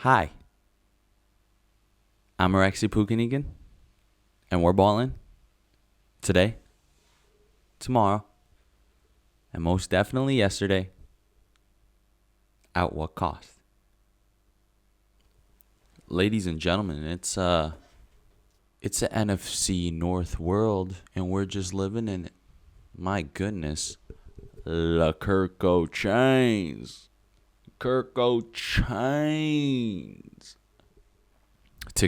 Hi, I'm Alexi Pukinigan, and we're balling today, tomorrow, and most definitely yesterday. At what cost? Ladies and gentlemen, it's an NFC North world, and we're just living in it. My goodness, La Kirko Chains. To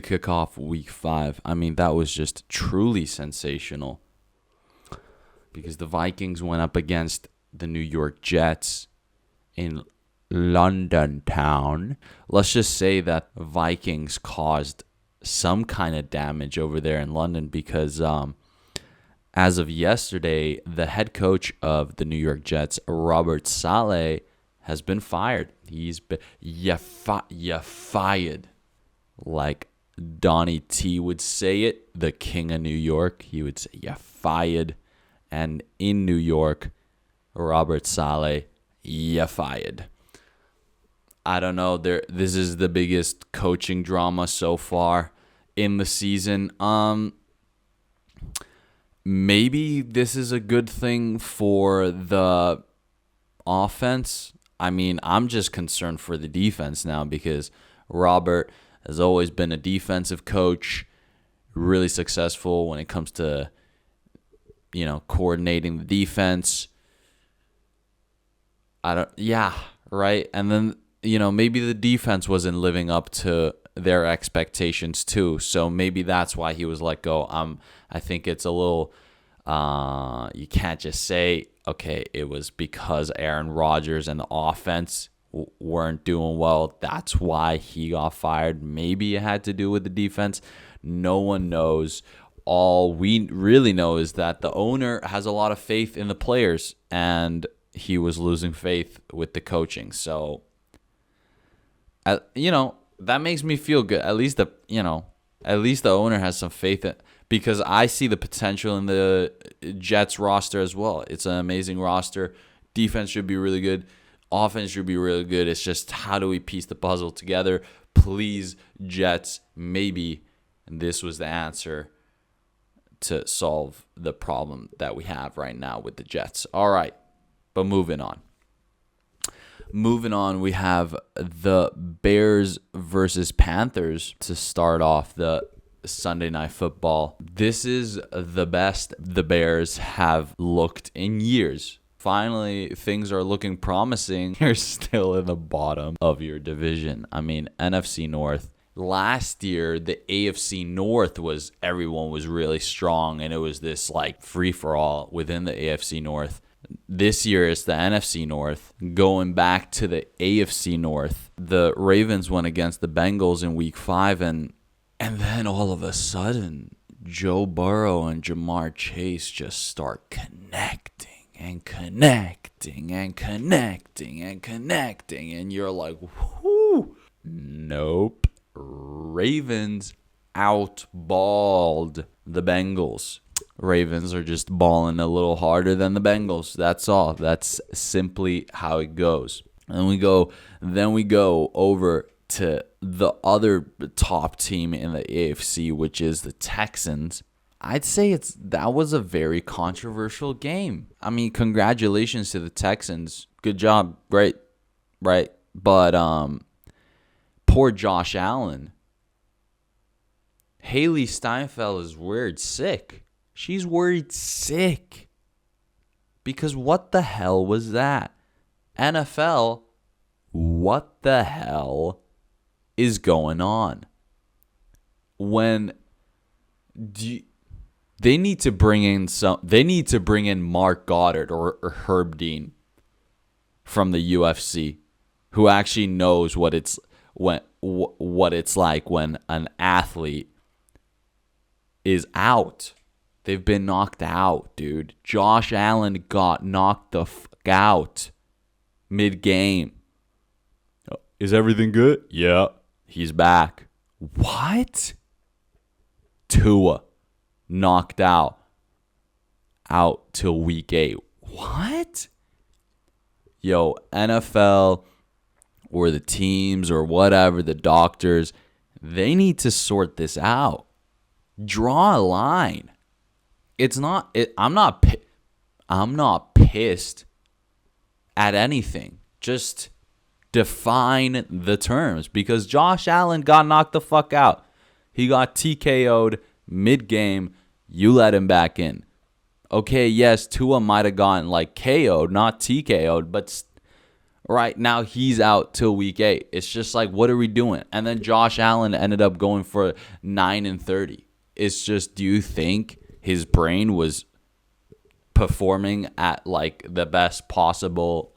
kick off week 5. I mean, that was just truly sensational because the Vikings went up against the New York Jets in London town. Let's just say that Vikings caused some kind of damage over there in London because as of yesterday, the head coach of the New York Jets, Robert Saleh, has been fired. He's been fired. Like Donnie T would say it, the king of New York, he would say, "You fired." And in New York, Robert Saleh, you fired. I don't know. This is the biggest coaching drama so far in the season. Maybe this is a good thing for the offense. I mean, I'm just concerned for the defense now because Robert has always been a defensive coach, really successful when it comes to, coordinating the defense. Right? And then, maybe the defense wasn't living up to their expectations too. So maybe that's why he was let go. I think it's a little, you can't just say, okay, it was because Aaron Rodgers and the offense weren't doing well. That's why he got fired. Maybe it had to do with the defense. No one knows. All we really know is that the owner has a lot of faith in the players, and he was losing faith with the coaching. So, that makes me feel good. At least the owner has some faith in, because I see the potential in the Jets roster as well. It's an amazing roster. Defense should be really good. Offense should be really good. It's just how do we piece the puzzle together? Please, Jets, maybe this was the answer to solve the problem that we have right now with the Jets. All right, but moving on. We have the Bears versus Panthers to start off the Sunday Night Football. This is the best the Bears have looked in years. Finally, things are looking promising. You're still in the bottom of your division. I mean, NFC North. Last year, the AFC North everyone was really strong, and it was this like free-for-all within the AFC North. This year, it's the NFC North. Going back to the AFC North, the Ravens went against the Bengals in Week 5, and then all of a sudden, Joe Burrow and Jamar Chase just start connecting. And you're like, whoo. Nope. Ravens outballed the Bengals. Ravens are just balling a little harder than the Bengals. That's all. That's simply how it goes. And then we go over to the other top team in the AFC, which is the Texans. I'd say that was a very controversial game. I mean, congratulations to the Texans. Good job. Great. Right. But poor Josh Allen. Hailee Steinfeld is worried sick. She's worried sick. Because what the hell was that? NFL, what the hell is going on? They need to bring in Mark Goddard or Herb Dean from the UFC, who actually knows what it's like when an athlete is out. They've been knocked out, dude. Josh Allen got knocked the fuck out mid-game. Is everything good? Yeah. He's back. What? Tua knocked out till week 8. What? Yo, NFL, or the teams or whatever, the doctors, they need to sort this out. Draw a line. I'm not pissed at anything. Just define the terms, because Josh Allen got knocked the fuck out. He got TKO'd mid-game. You let him back in. Okay, yes, Tua might have gotten like KO'd, not TKO'd, but right now he's out till week 8. It's just like, what are we doing? And then Josh Allen ended up going for 9-30. It's just, do you think his brain was performing at like the best possible?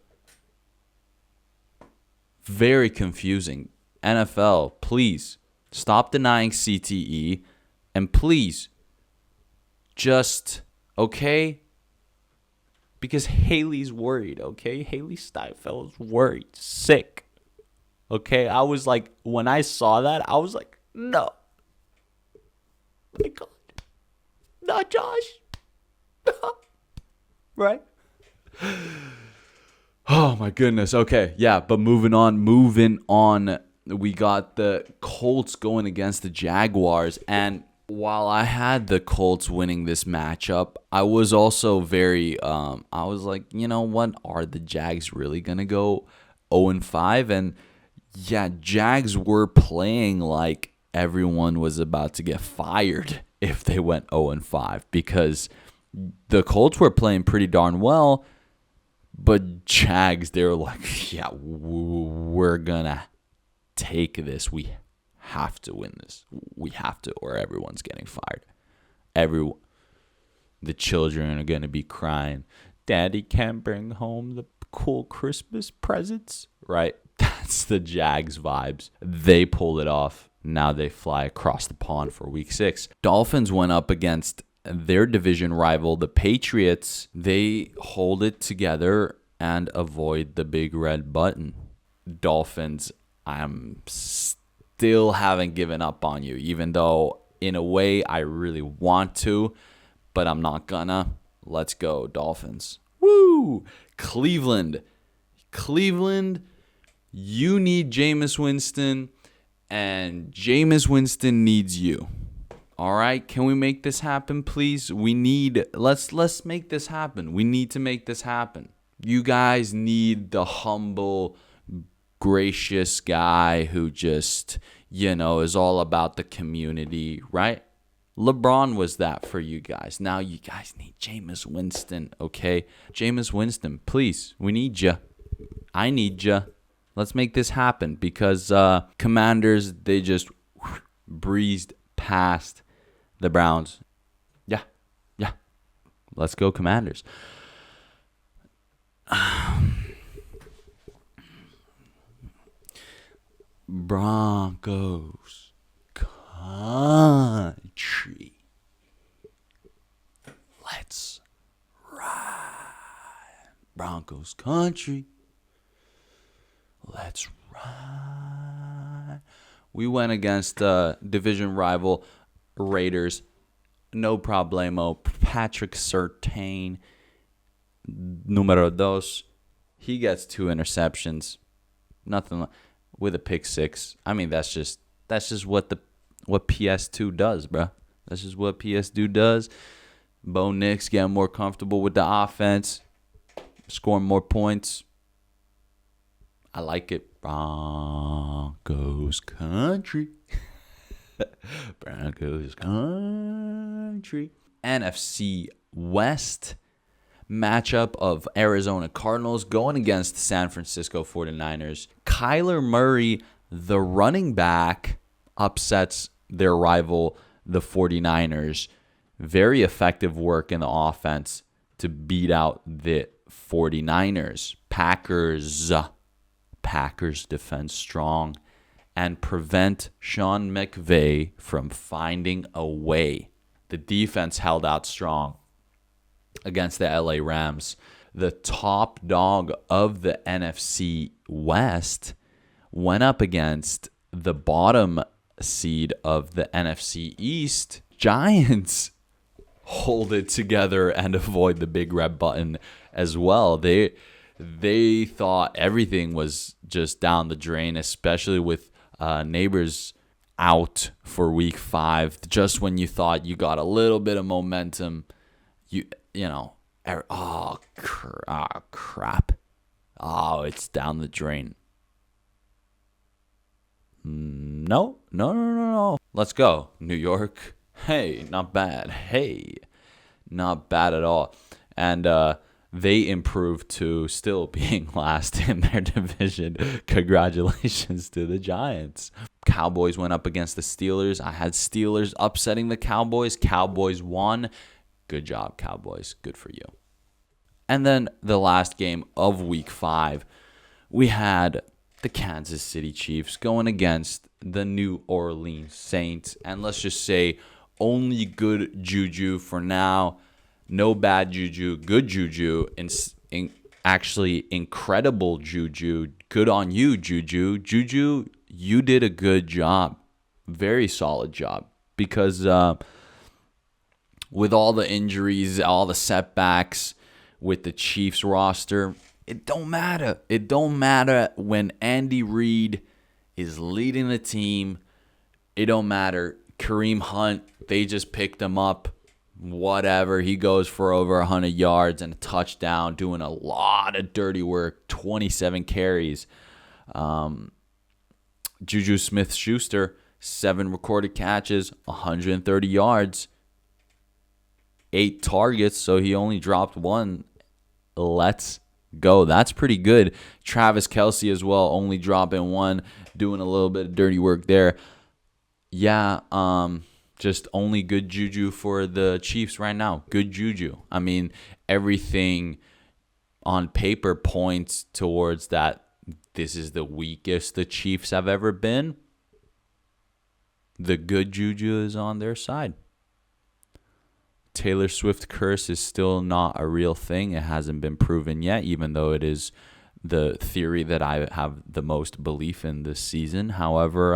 Very confusing. NFL, please stop denying CTE, and please just, okay? Because Hailee's worried, okay? Hailee Steinfeld's worried, sick. Okay? I was like, when I saw that, I was like, no. My God. Not Josh. Right? Oh, my goodness. Okay, yeah, but moving on. We got the Colts going against the Jaguars. And while I had the Colts winning this matchup, I was also very, I was like, you know what? Are the Jags really going to go 0-5? And yeah, Jags were playing like everyone was about to get fired if they went 0-5, because the Colts were playing pretty darn well. But Jags, they were like, yeah, we're going to take this. We have to win this. We have to, or everyone's getting fired. The children are going to be crying, Daddy can't bring home the cool Christmas presents. Right? That's the Jags vibes. They pulled it off. Now they fly across the pond for week 6. Dolphins went up against their division rival, the Patriots. They hold it together and avoid the big red button. Dolphins, I'm still haven't given up on you, even though in a way I really want to, but I'm not gonna. Let's go, Dolphins. Woo! Cleveland, you need Jameis Winston, and Jameis Winston needs you. All right, can we make this happen, please? Let's make this happen. We need to make this happen. You guys need the humble, gracious guy who just, is all about the community, right? LeBron was that for you guys. Now you guys need Jameis Winston, okay? Jameis Winston, please, we need you. I need you. Let's make this happen, because Commanders, they just breezed past the Browns. Yeah. Let's go, Commanders. Broncos country. Let's ride. Broncos country. Let's ride. We went against division rival Raiders. No problemo. Patrick Surtain, numero dos. He gets 2 interceptions. Nothing with a pick 6. I mean, that's just what PS2 does, bro. That's just what PS2 does. Bo Nix getting more comfortable with the offense, scoring more points. I like it. Broncos country. Broncos country. NFC West matchup of Arizona Cardinals going against San Francisco 49ers. Kyler Murray, the running back, upsets their rival, the 49ers. Very effective work in the offense to beat out the 49ers. Packers defend strong and prevent Sean McVay from finding a way. The defense held out strong against the LA Rams. The top dog of the NFC West went up against the bottom seed of the NFC East. Giants hold it together and avoid the big red button as well. They they thought everything was just down the drain, especially with Neighbors out for week 5. Just when you thought you got a little bit of momentum, you know, crap. Oh, it's down the drain. No. Let's go, New York. Hey, not bad. Hey, not bad at all. And they improved to still being last in their division. Congratulations to the Giants. Cowboys went up against the Steelers. I had Steelers upsetting the Cowboys. Cowboys won. Good job, Cowboys. Good for you. And then the last game of week 5, we had the Kansas City Chiefs going against the New Orleans Saints. And let's just say only good juju for now. No bad juju, good juju, actually incredible juju. Good on you, Juju. Juju, you did a good job. Very solid job. Because with all the injuries, all the setbacks with the Chiefs roster, it don't matter. It don't matter when Andy Reid is leading the team. It don't matter. Kareem Hunt, they just picked him up. Whatever. He goes for over 100 yards and a touchdown, doing a lot of dirty work, 27 carries. Juju Smith-Schuster, 7 recorded catches, 130 yards, 8 targets, so he only dropped 1. Let's go. That's pretty good. Travis Kelce as well, only dropping 1, doing a little bit of dirty work there. Yeah, just only good juju for the Chiefs right now. Good juju. I mean, everything on paper points towards that this is the weakest the Chiefs have ever been. The good juju is on their side. Taylor Swift curse is still not a real thing. It hasn't been proven yet, even though it is the theory that I have the most belief in this season. However,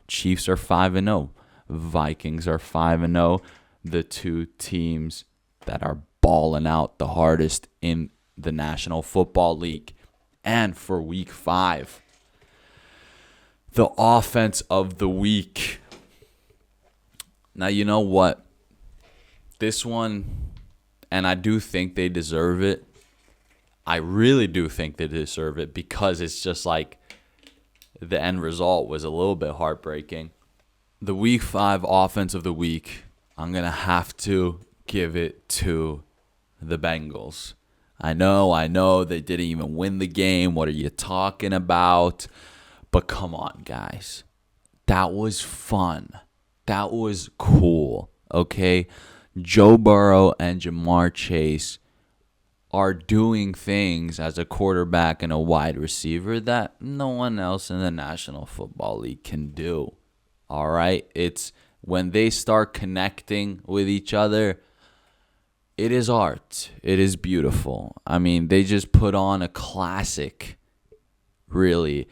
Chiefs are 5-0. Vikings are 5-0. The two teams that are balling out the hardest in the National Football League. And for week 5, the offense of the week. Now, you know what? This one, and I do think they deserve it. I really do think they deserve it because it's just like the end result was a little bit heartbreaking. The week 5 offense of the week, I'm going to have to give it to the Bengals. I know they didn't even win the game. What are you talking about? But come on, guys. That was fun. That was cool, okay? Joe Burrow and Jamar Chase are doing things as a quarterback and a wide receiver that no one else in the National Football League can do. All right? It's when they start connecting with each other, it is art. It is beautiful. I mean, they just put on a classic, really.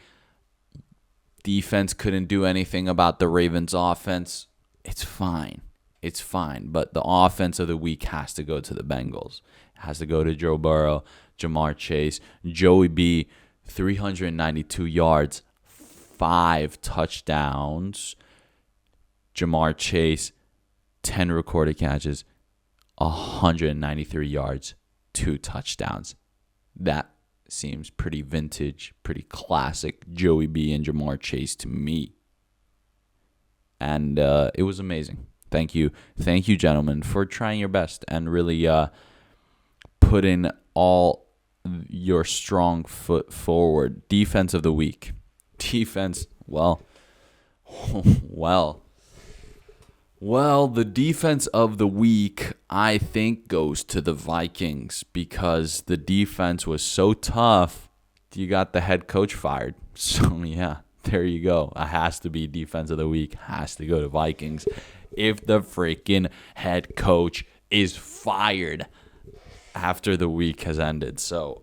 Defense couldn't do anything about the Ravens' offense. It's fine. It's fine. But the offense of the week has to go to the Bengals. It has to go to Joe Burrow, Jamar Chase, Joey B, 392 yards, 5 touchdowns. Jamar Chase, 10 recorded catches, 193 yards, 2 touchdowns. That seems pretty vintage, pretty classic Joey B and Jamar Chase to me. And it was amazing. Thank you, gentlemen, for trying your best and really putting all your strong foot forward. Defense of the week. Defense, well, the defense of the week, I think, goes to the Vikings because the defense was so tough, you got the head coach fired. So, yeah, there you go. It has to be defense of the week. Has to go to Vikings if the freaking head coach is fired after the week has ended. So,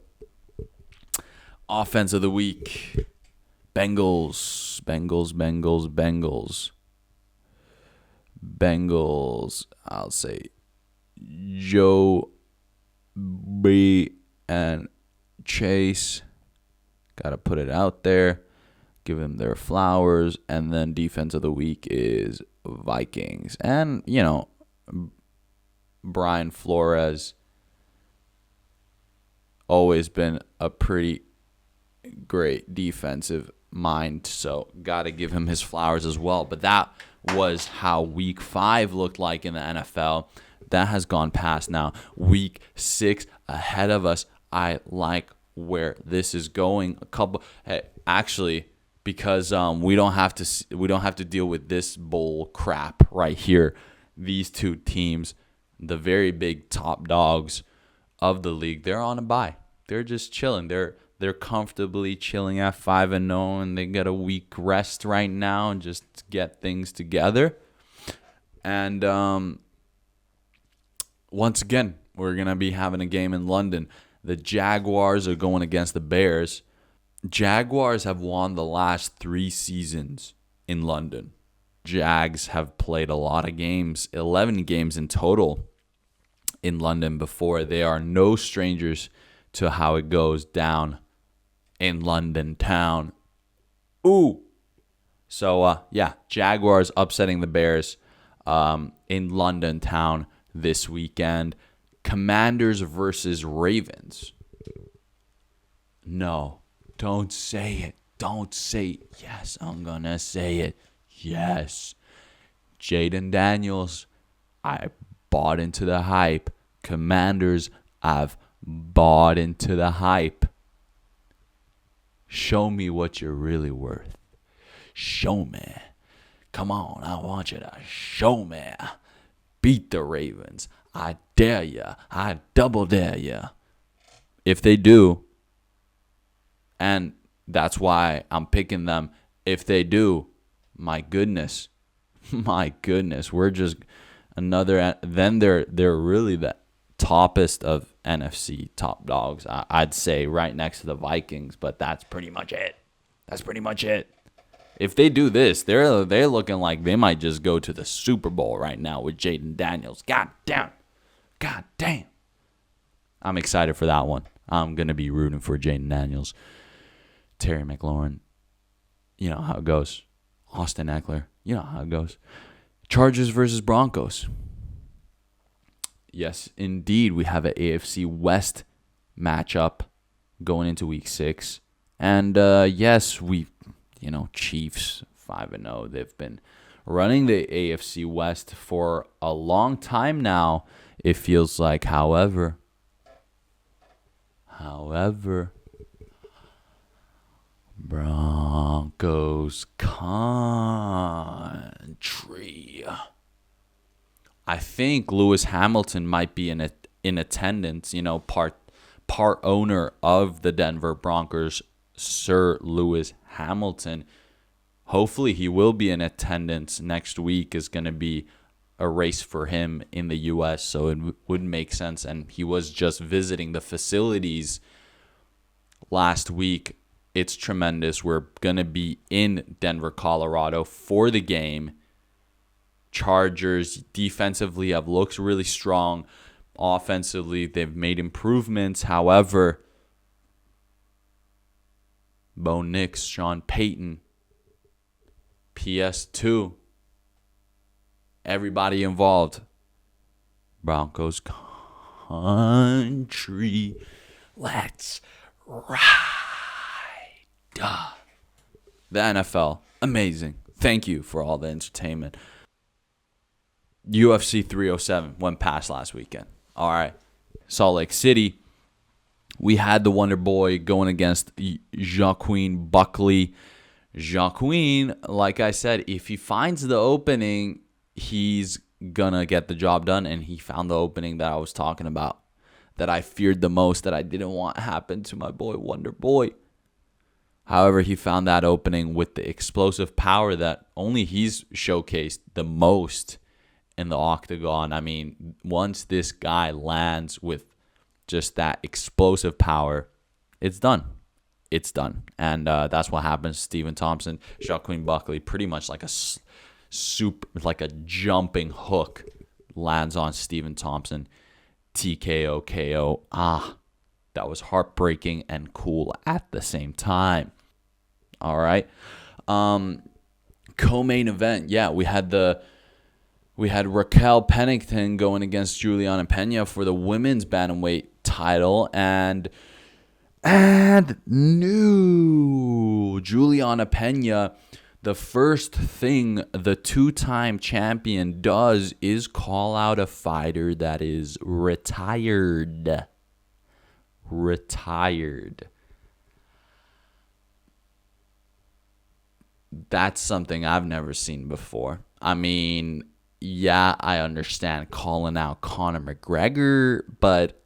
offense of the week, Bengals. I'll say Joe B and Chase. Got to put it out there. Give them their flowers. And then defense of the week is Vikings. And, Brian Flores, always been a pretty great defensive mind. So got to give him his flowers as well. But that was how week 5 looked like in the NFL. That has gone past now. Week 6 ahead of us. I like where this is going. Because we don't have to deal with this bull crap right here. These two teams, the very big top dogs of the league, they're on a bye. They're just chilling. They're comfortably chilling at 5-0, and they get a week rest right now and just get things together. And once again, we're gonna be having a game in London. The Jaguars are going against the Bears. Jaguars have won the last 3 seasons in London. Jags have played a lot of games, 11 games in total in London before. They are no strangers to how it goes down in London town. Ooh. So, Jaguars upsetting the Bears in London town this weekend. Commanders versus Ravens. No, don't say it. Don't say it. Yes, I'm going to say it. Yes. Jaden Daniels, I bought into the hype. Commanders, I've bought into the hype. Show me what you're really worth. Show me. Come on, I want you to show me. Beat the Ravens. I dare you. I double dare you. If they do, and that's why I'm picking them. If they do, my goodness, we're just another. Then they're really the toppest of NFC top dogs. I'd say right next to the Vikings, but that's pretty much it. If they do this, they're looking like they might just go to the Super Bowl right now with Jaden Daniels. God damn. I'm excited for that one. I'm going to be rooting for Jaden Daniels. Terry McLaurin. You know how it goes. Austin Eckler. You know how it goes. Chargers versus Broncos. Yes, indeed. We have an AFC West matchup going into week 6. And yes, Chiefs 5-0. They've been running the AFC West for a long time now, it feels like. However, Broncos country. I think Lewis Hamilton might be in attendance, part owner of the Denver Broncos, Sir Lewis Hamilton. Hopefully he will be in attendance. Next week is going to be a race for him in the U.S., so it would make sense. And he was just visiting the facilities last week. It's tremendous. We're going to be in Denver, Colorado for the game. Chargers defensively have looked really strong. Offensively, they've made improvements. However, Bo Nix, Sean Payton, PS2, everybody involved. Broncos country. Let's ride. The NFL, amazing. Thank you for all the entertainment. UFC 307 went past last weekend. All right. Salt Lake City. We had the Wonder Boy going against Joaquin Buckley. Joaquin, like I said, if he finds the opening, he's going to get the job done. And he found the opening that I was talking about, that I feared the most, that I didn't want happen to my boy, Wonder Boy. However, he found that opening with the explosive power that only he's showcased the most in the octagon. I mean, once this guy lands with just that explosive power, it's done. And that's what happens to Stephen Thompson. Joaquin Buckley, pretty much like a jumping hook, lands on Stephen Thompson. TKO, KO. that was heartbreaking and cool at the same time. All right. Co-main event. Yeah, we had Raquel Pennington going against Juliana Pena for the women's bantamweight title, and new Juliana Pena. The first thing the two-time champion does is call out a fighter that is retired. That's something I've never seen before. I mean, yeah, I understand calling out Conor McGregor, but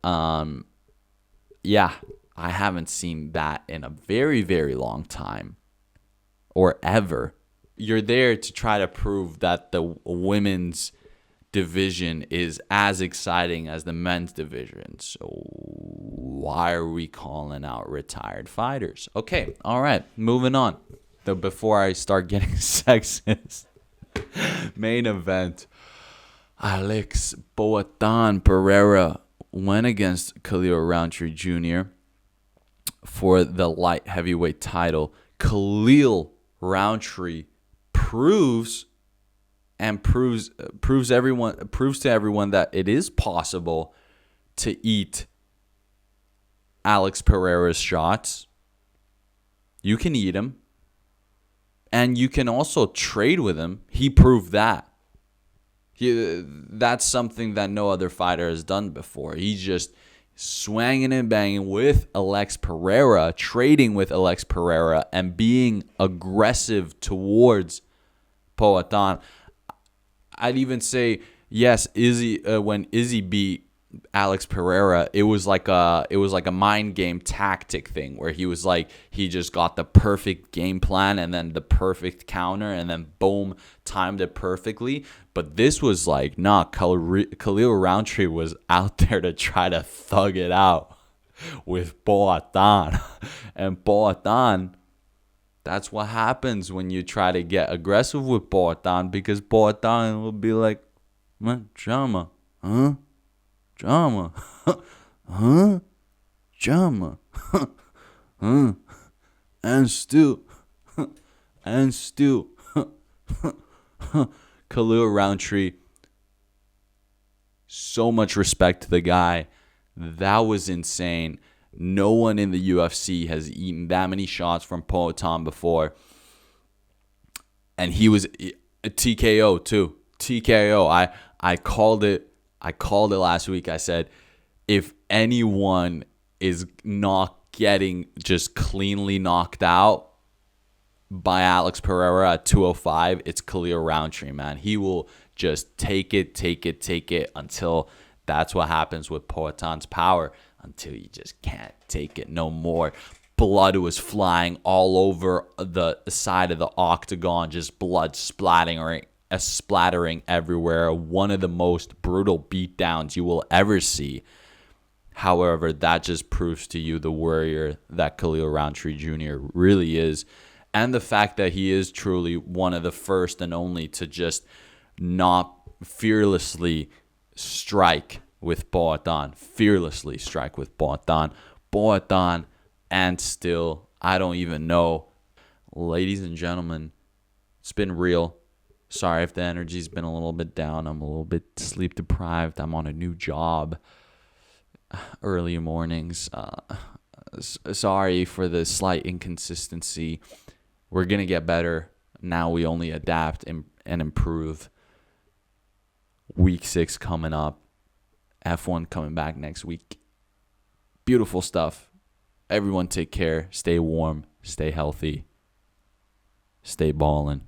yeah, I haven't seen that in a very, very long time, or ever. You're there to try to prove that the women's division is as exciting as the men's division. So why are we calling out retired fighters? Okay, all right, moving on. Though before I start getting sexist, main event, Alex Boatan Pereira went against Khalil Rountree Jr. for the light heavyweight title. Khalil Rountree proves to everyone that it is possible to eat Alex Pereira's shots. You can eat him. And you can also trade with him. He proved that. That's something that no other fighter has done before. He's just swanging and banging with Alex Pereira, trading with Alex Pereira, and being aggressive towards Poatan. I'd even say, yes, when Izzy beat Alex Pereira, it was like a mind game tactic thing where he just got the perfect game plan and then the perfect counter and then boom, timed it perfectly. But this was like, nah, Khalil Rountree was out there to try to thug it out with Poatan. And Poatan, that's what happens when you try to get aggressive with Poatan, because Poatan will be like, man, CHAMA, huh? CHAMA, huh? CHAMA, huh? And still, Khalil Rountree, so much respect to the guy. That was insane. No one in the UFC has eaten that many shots from Poatan before. And he was a TKO too. TKO. I called it last week. I said, if anyone is not getting just cleanly knocked out by Alex Pereira at 205, it's Khalil Rountree, man. He will just take it until that's what happens with Poatan's power, until you just can't take it no more. Blood was flying all over the side of the octagon, just blood splattering everywhere. One of the most brutal beatdowns you will ever see. However, that just proves to you the warrior that Khalil Rountree Jr. really is, and the fact that he is truly one of the first and only to just not fearlessly strike with Poatan. Poatan, and still, I don't even know. Ladies and gentlemen, it's been real. Sorry if the energy's been a little bit down. I'm a little bit sleep deprived. I'm on a new job. Early mornings. Sorry for the slight inconsistency. We're going to get better. Now we only adapt and improve. Week 6 coming up. F1 coming back next week. Beautiful stuff. Everyone take care. Stay warm. Stay healthy. Stay ballin'.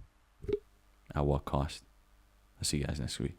At what cost? I'll see you guys next week.